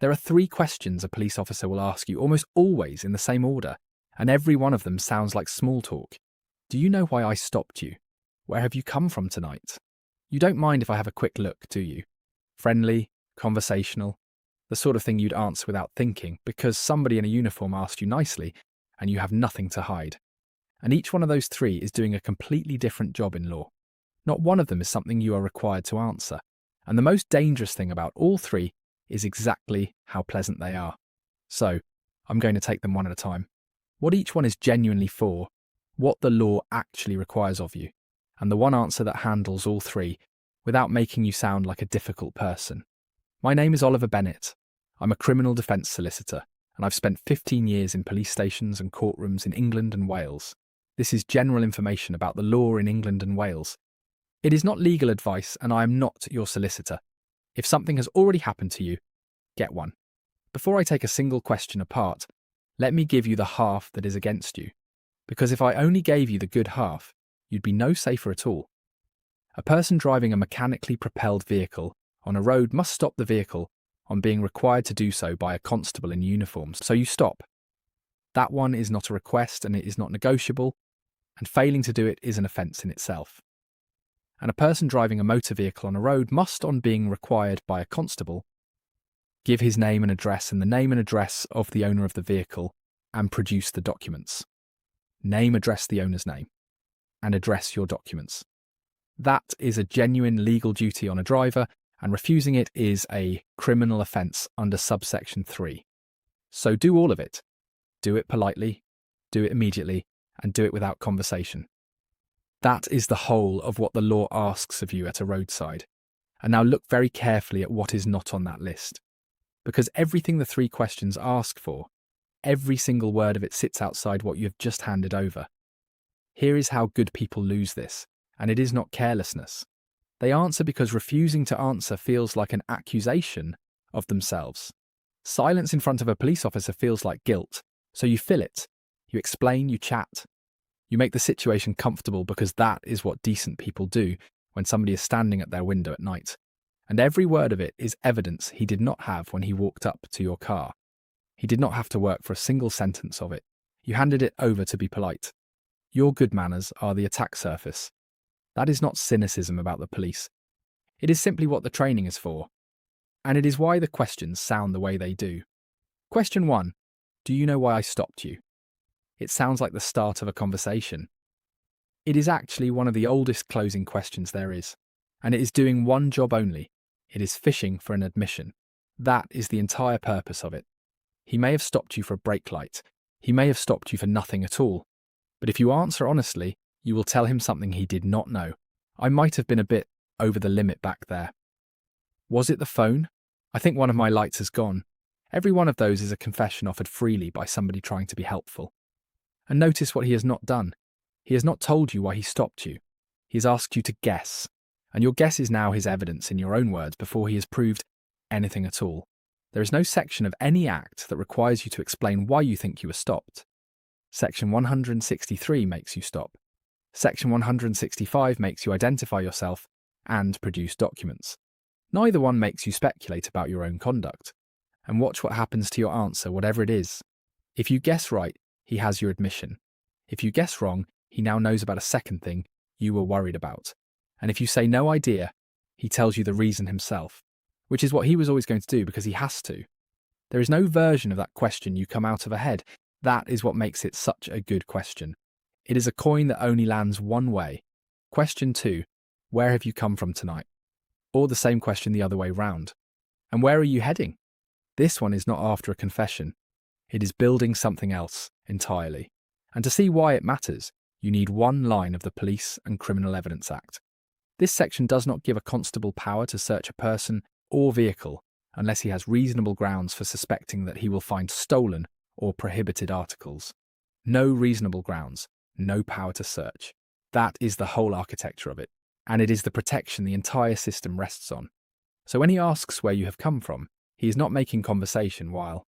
There are 3 questions a police officer will ask you almost always in the same order, and every one of them sounds like small talk. Do you know why I stopped you? Where have you come from tonight? You don't mind if I have a quick look, do you? Friendly, conversational, the sort of thing you'd answer without thinking because somebody in a uniform asked you nicely and you have nothing to hide. And each one of those 3 is doing a completely different job in law. Not one of them is something you are required to answer. And the most dangerous thing about all 3 is exactly how pleasant they are. So, I'm going to take them one at a time. What each one is genuinely for, what the law actually requires of you, and the one answer that handles all 3 without making you sound like a difficult person. My name is Oliver Bennett. I'm a criminal defence solicitor, and I've spent 15 years in police stations and courtrooms in England and Wales. This is general information about the law in England and Wales. It is not legal advice, and I am not your solicitor. If something has already happened to you, get one. Before I take a single question apart, let me give you the half that is against you. Because if I only gave you the good half, you'd be no safer at all. A person driving a mechanically propelled vehicle on a road must stop the vehicle on being required to do so by a constable in uniform, so you stop. That one is not a request and it is not negotiable, and failing to do it is an offence in itself. And a person driving a motor vehicle on a road must, on being required by a constable, give his name and address and the name and address of the owner of the vehicle and produce the documents. Name, address the owner's name, and address your documents. That is a genuine legal duty on a driver, and refusing it is a criminal offence under subsection 3. So do all of it. Do it politely, do it immediately, and do it without conversation. That is the whole of what the law asks of you at a roadside. And now look very carefully at what is not on that list. Because everything the 3 questions ask for, every single word of it sits outside what you have just handed over. Here is how good people lose this, and it is not carelessness. They answer because refusing to answer feels like an accusation of themselves. Silence in front of a police officer feels like guilt, so you fill it. You explain, you chat. You make the situation comfortable because that is what decent people do when somebody is standing at their window at night. And every word of it is evidence he did not have when he walked up to your car. He did not have to work for a single sentence of it. You handed it over to be polite. Your good manners are the attack surface. That is not cynicism about the police. It is simply what the training is for. And it is why the questions sound the way they do. Question 1. Do you know why I stopped you? It sounds like the start of a conversation. It is actually one of the oldest closing questions there is, and it is doing one job only. It is fishing for an admission. That is the entire purpose of it. He may have stopped you for a brake light. He may have stopped you for nothing at all. But if you answer honestly, you will tell him something he did not know. I might have been a bit over the limit back there. Was it the phone? I think one of my lights has gone. Every one of those is a confession offered freely by somebody trying to be helpful. And notice what he has not done. He has not told you why he stopped you. He has asked you to guess. And your guess is now his evidence in your own words before he has proved anything at all. There is no section of any act that requires you to explain why you think you were stopped. Section 163 makes you stop. Section 165 makes you identify yourself and produce documents. Neither one makes you speculate about your own conduct. And watch what happens to your answer, whatever it is. If you guess right, he has your admission. If you guess wrong, he now knows about a second thing you were worried about. And if you say no idea, he tells you the reason himself, which is what he was always going to do because he has to. There is no version of that question you come out of a head. That is what makes it such a good question. It is a coin that only lands one way. Question 2, where have you come from tonight? Or the same question the other way round. And where are you heading? This one is not after a confession. It is building something else entirely. And to see why it matters, you need one line of the Police and Criminal Evidence Act. This section does not give a constable power to search a person or vehicle unless he has reasonable grounds for suspecting that he will find stolen or prohibited articles. No reasonable grounds, no power to search. That is the whole architecture of it, and it is the protection the entire system rests on. So when he asks where you have come from, he is not making conversation while